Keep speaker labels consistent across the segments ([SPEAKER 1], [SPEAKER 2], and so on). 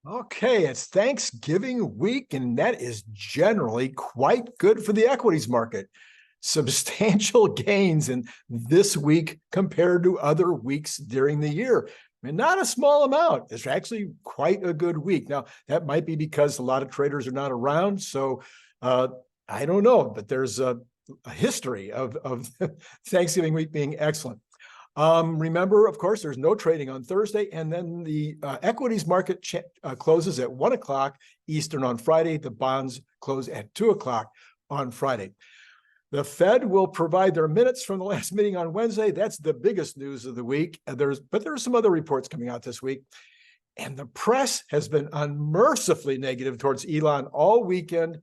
[SPEAKER 1] Okay, it's Thanksgiving week, and that is generally quite good for the equities market. Substantial gains in this week compared to other weeks during the year. I mean, not a small amount. It's actually quite a good week. Now, that might be because a lot of traders are not around. So uh, I don't know, but there's a history of Thanksgiving week being excellent. Remember, of course, there's no trading on Thursday, and then the equities market closes at 1 o'clock Eastern on Friday. The bonds close at 2 o'clock on Friday. The Fed will provide their minutes from the last meeting on Wednesday. That's the biggest news of the week. But there are some other reports coming out this week. And the press has been unmercifully negative towards Elon all weekend,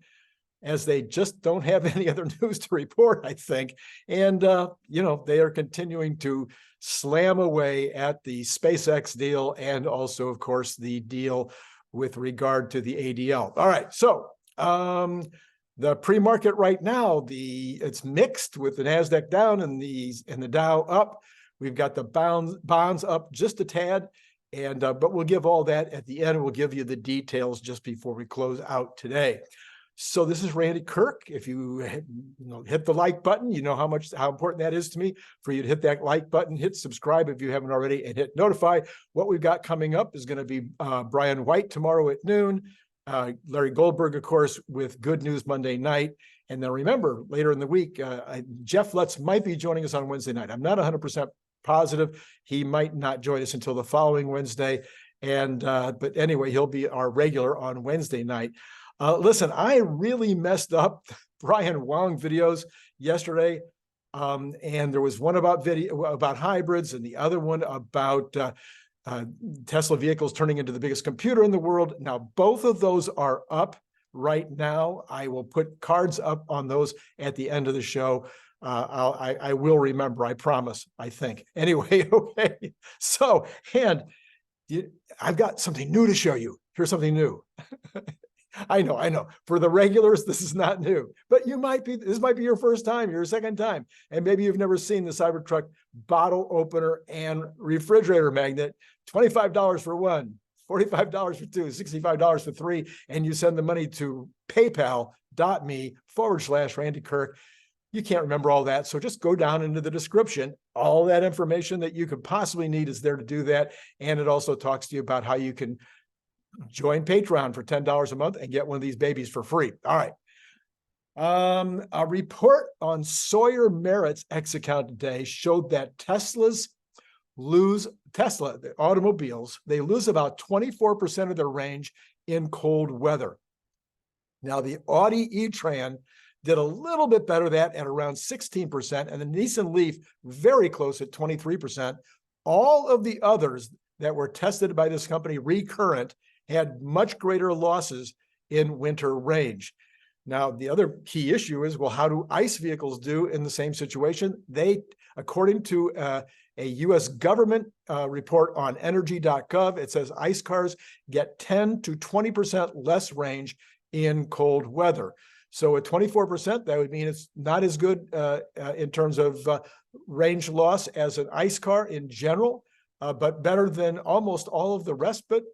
[SPEAKER 1] as they just don't have any other news to report, I think. And, they are continuing to slam away at the SpaceX deal and also, of course, the deal with regard to the ADL. All right, so the pre-market right now, it's mixed with the NASDAQ down and the Dow up. We've got the bonds up just a tad, and but we'll give all that at the end. We'll give you the details just before we close out today. So this is Randy Kirk. If you hit the like button, you know how important that is to me for you to hit that like button, hit subscribe if you haven't already, and hit notify. What we've got coming up is going to be Brian White tomorrow at noon, Larry Goldberg, of course, with Good News Monday night. And then remember, later in the week, Jeff Lutz might be joining us on Wednesday night. I'm not 100% positive. He might not join us until the following Wednesday. But anyway, he'll be our regular on Wednesday night. Listen, I really messed up Brian Wang videos yesterday. And there was one about hybrids and the other one about Tesla vehicles turning into the biggest computer in the world. Now, both of those are up right now. I will put cards up on those at the end of the show. I will remember, I promise, I think. Anyway, okay. So, and I've got something new to show you. Here's something new. I know. For the regulars, this is not new, but this might be your first time, your second time, and maybe you've never seen the Cybertruck bottle opener and refrigerator magnet. $25 for one, $45 for two, $65 for three, and you send the money to paypal.me/Randy Kirk. You can't remember all that, so just go down into the description. All that information that you could possibly need is there to do that, and it also talks to you about how you can join Patreon for $10 a month and get one of these babies for free. All right. A report on Sawyer Merritt's X account today showed that Tesla, the automobiles, they lose about 24% of their range in cold weather. Now, the Audi e-tron did a little bit better than that at around 16%, and the Nissan Leaf very close at 23%. All of the others that were tested by this company, Recurrent, had much greater losses in winter range. Now, the other key issue is, well, how do ICE vehicles do in the same situation? They, according to a U.S. government report on energy.gov, it says ICE cars get 10 to 20% less range in cold weather. So at 24%, that would mean it's not as good in terms of range loss as an ICE car in general. But better than almost all of the rest. But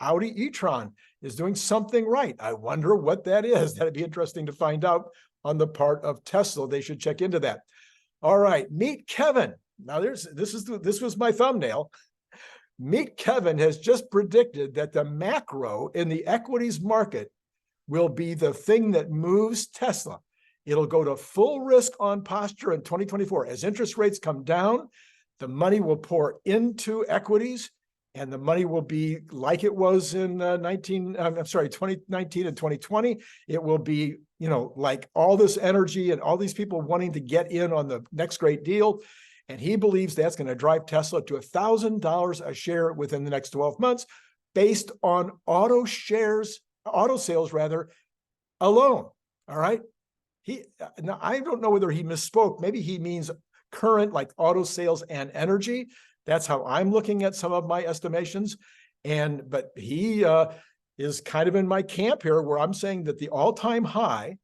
[SPEAKER 1] Audi e-tron is doing something right. I wonder what that is. That'd be interesting to find out on the part of Tesla. They should check into that. All right, meet Kevin. Now, this was my thumbnail. Meet Kevin has just predicted that the macro in the equities market will be the thing that moves Tesla. It'll go to full risk on posture in 2024 as interest rates come down. The money will pour into equities, and the money will be like it was in 2019 and 2020. It will be, like all this energy and all these people wanting to get in on the next great deal. And he believes that's going to drive Tesla to $1,000 a share within the next 12 months based on auto sales alone. All right. Now, I don't know whether he misspoke. Maybe he means current, like auto sales and energy. That's how I'm looking at some of my estimations. But he is kind of in my camp here, where I'm saying that the all-time high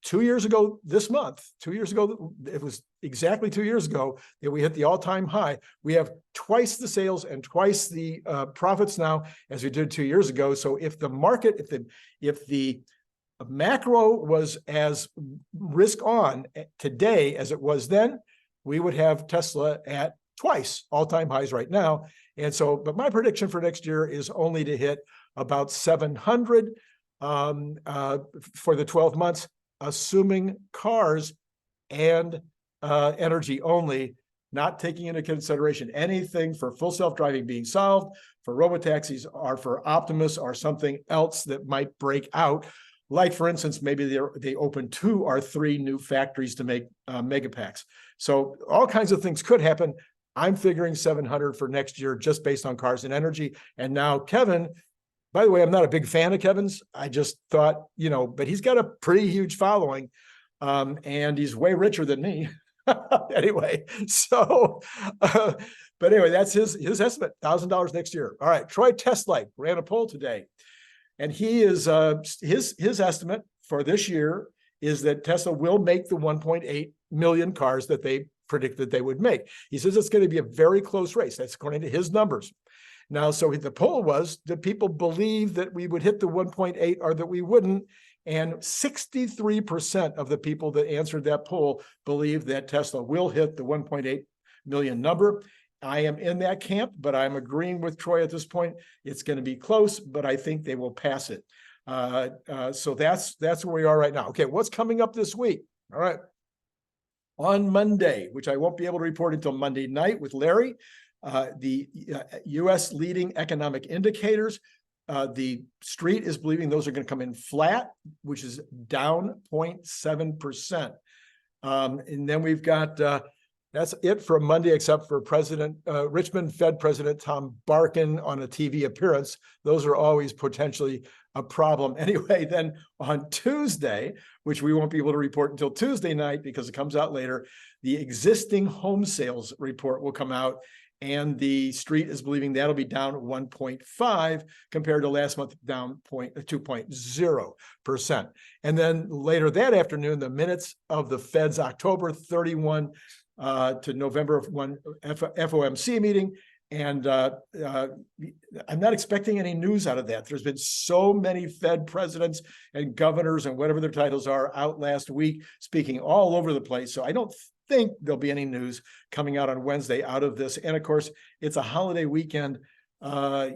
[SPEAKER 1] 2 years ago this month, 2 years ago, it was exactly 2 years ago that we hit the all-time high. We have twice the sales and twice the profits now as we did 2 years ago. So if the market, if the macro was as risk on today as it was then, we would have Tesla at twice all-time highs right now. And so, but my prediction for next year is only to hit about 700 for the 12 months, assuming cars and energy only, not taking into consideration anything for full self-driving being solved, for robotaxis, or for Optimus, or something else that might break out. Like, for instance, maybe they open 2 or 3 new factories to make megapacks. So all kinds of things could happen. I'm figuring 700 for next year just based on cars and energy. And now Kevin, by the way, I'm not a big fan of Kevin's. I just thought, but he's got a pretty huge following, and he's way richer than me. Anyway, so, but anyway, that's his estimate, $1,000 next year. All right, Troy Teslite ran a poll today, and he is his estimate for this year is that Tesla will make the 1.8 million cars that they predicted they would make. He says it's going to be a very close race. That's according to his numbers. Now, so the poll was, did people believe that we would hit the 1.8 or that we wouldn't? And 63% of the people that answered that poll believe that Tesla will hit the 1.8 million number. I am in that camp, but I'm agreeing with Troy at this point. It's going to be close, but I think they will pass it. So that's where we are right now. Okay, what's coming up this week? All right. On Monday, which I won't be able to report until Monday night with Larry, the U.S. leading economic indicators, the street is believing those are going to come in flat, which is down 0.7%. And then we've got, that's it for Monday, except for Richmond Fed President Tom Barkin on a TV appearance. Those are always potentially a problem. Anyway, then on Tuesday, which we won't be able to report until Tuesday night because it comes out later, the existing home sales report will come out. And the street is believing that'll be down 1.5 compared to last month, down 2.0%. And then later that afternoon, the minutes of the Fed's October 31 to November 1 FOMC meeting. And I'm not expecting any news out of that. There's been so many Fed presidents and governors and whatever their titles are out last week, speaking all over the place. So I don't think there'll be any news coming out on Wednesday out of this. And of course, it's a holiday weekend, a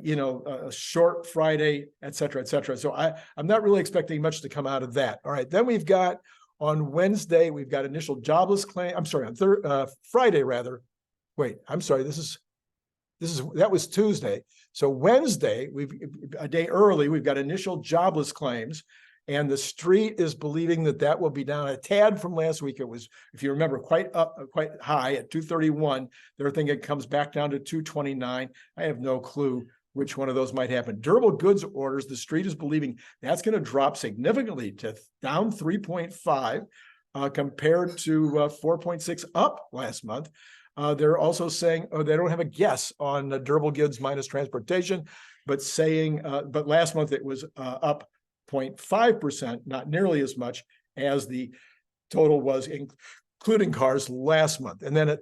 [SPEAKER 1] short Friday, et cetera, et cetera. So I'm not really expecting much to come out of that. All right, then we've got on Wednesday, we've got initial jobless claim. I'm sorry, on Friday rather. Wait, I'm sorry, that was Tuesday. So Wednesday, a day early, we've got initial jobless claims. And the street is believing that will be down a tad from last week. It was, if you remember, quite high at 231. They're thinking it comes back down to 229. I have no clue which one of those might happen. Durable goods orders, the street is believing that's going to drop significantly to down 3.5 compared to 4.6 up last month. They're also saying, they don't have a guess on the durable goods minus transportation, but saying, but last month it was up 0.5%, not nearly as much as the total was, including cars last month. And then at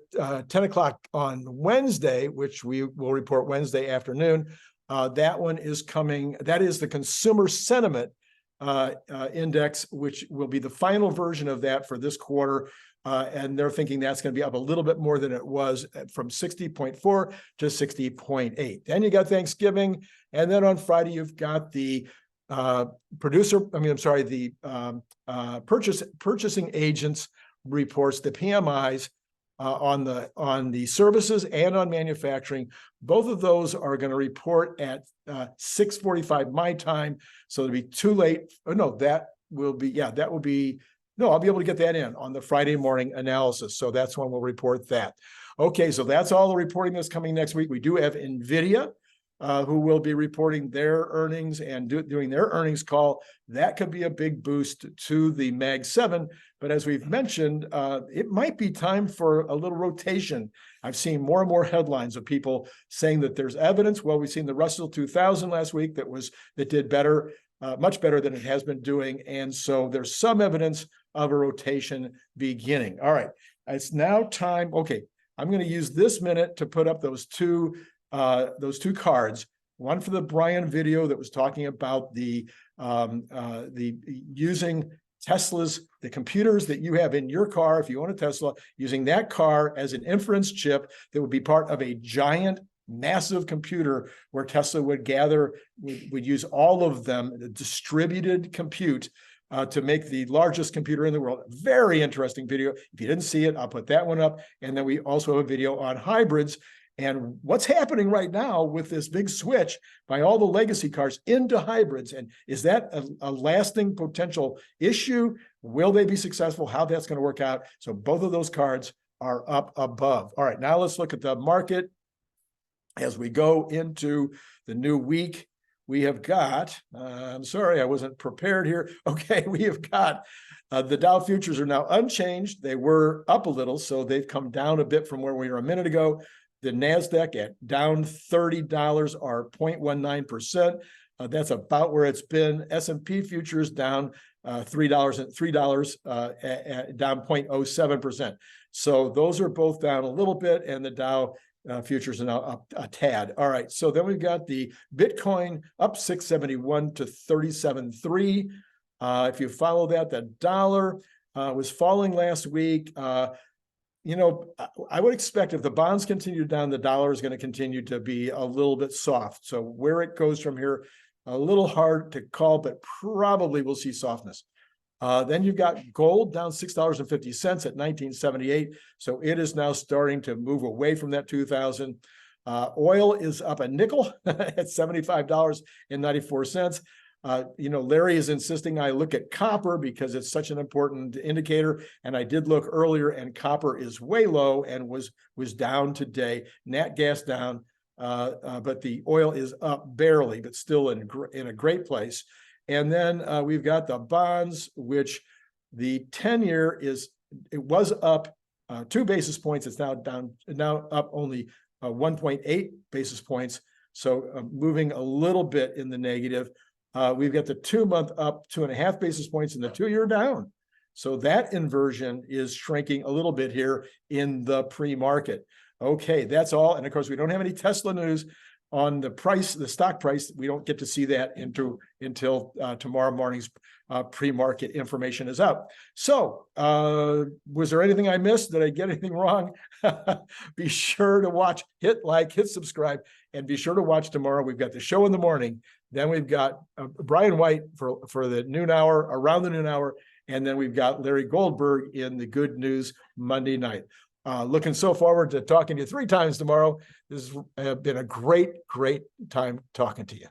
[SPEAKER 1] 10 o'clock on Wednesday, which we will report Wednesday afternoon, that one is coming, that is the consumer sentiment index, which will be the final version of that for this quarter. And they're thinking that's going to be up a little bit more than it was, from 60.4 to 60.8. Then you got Thanksgiving. And then on Friday, you've got the purchasing agents reports, the PMIs on the services and on manufacturing. Both of those are going to report at 6:45 my time. So it'll be too late. Oh, no, I'll be able to get that in on the Friday morning analysis. So that's when we'll report that. Okay, so that's all the reporting that's coming next week. We do have NVIDIA, who will be reporting their earnings and doing their earnings call. That could be a big boost to the Mag 7. But as we've mentioned, it might be time for a little rotation. I've seen more and more headlines of people saying that there's evidence. Well, we've seen the Russell 2000 last week that did better. much better than it has been doing. And so there's some evidence of a rotation beginning. All right, it's now time. Okay, I'm going to use this minute to put up those two cards. One for the Brian video that was talking about the using Tesla's, the computers that you have in your car, if you own a Tesla, using that car as an inference chip that would be part of a giant, massive computer where Tesla would gather, would use all of them, the distributed compute to make the largest computer in the world. Very interesting video. If you didn't see it, I'll put that one up. And then we also have a video on hybrids and what's happening right now with this big switch by all the legacy cars into hybrids. And is that a lasting potential issue? Will they be successful? How that's going to work out? So both of those cards are up above. All right, now let's look at the market as we go into the new week. We have got, I'm sorry, I wasn't prepared here. Okay, we have got the Dow futures are now unchanged. They were up a little, so they've come down a bit from where we were a minute ago. The NASDAQ at down $30 or 0.19%. That's about where it's been. S&P futures down $3, down 0.07%. So those are both down a little bit, and the Dow futures are now up a tad. All right, so then we've got the Bitcoin up 671 to 37.3. If you follow that, the dollar was falling last week. I would expect if the bonds continue down, the dollar is going to continue to be a little bit soft. So where it goes from here, a little hard to call, but probably we'll see softness. Then you've got gold down $6.50 at 1978. So it is now starting to move away from that 2000. Oil is up a nickel at $75.94. Larry is insisting I look at copper because it's such an important indicator. And I did look earlier, and copper is way low and was down today. Nat gas down, but the oil is up barely, but still in a great place. And then we've got the bonds, which the 10-year was up 2 basis points. It's now up only 1.8 basis points. So moving a little bit in the negative. We've got the 2-month up 2.5 basis points and the 2-year down. So that inversion is shrinking a little bit here in the pre-market. Okay, that's all. And of course, we don't have any Tesla news on the price, the stock price. We don't get to see that until tomorrow morning's pre-market information is out. So was there anything I missed? Did I get anything wrong? Be sure to watch, hit like, hit subscribe, and be sure to watch tomorrow. We've got the show in the morning. Then we've got Brian White for the noon hour, around the noon hour. And then we've got Larry Goldberg in the Good News Monday night. Looking so forward to talking to you 3 times tomorrow. This has been a great time talking to you.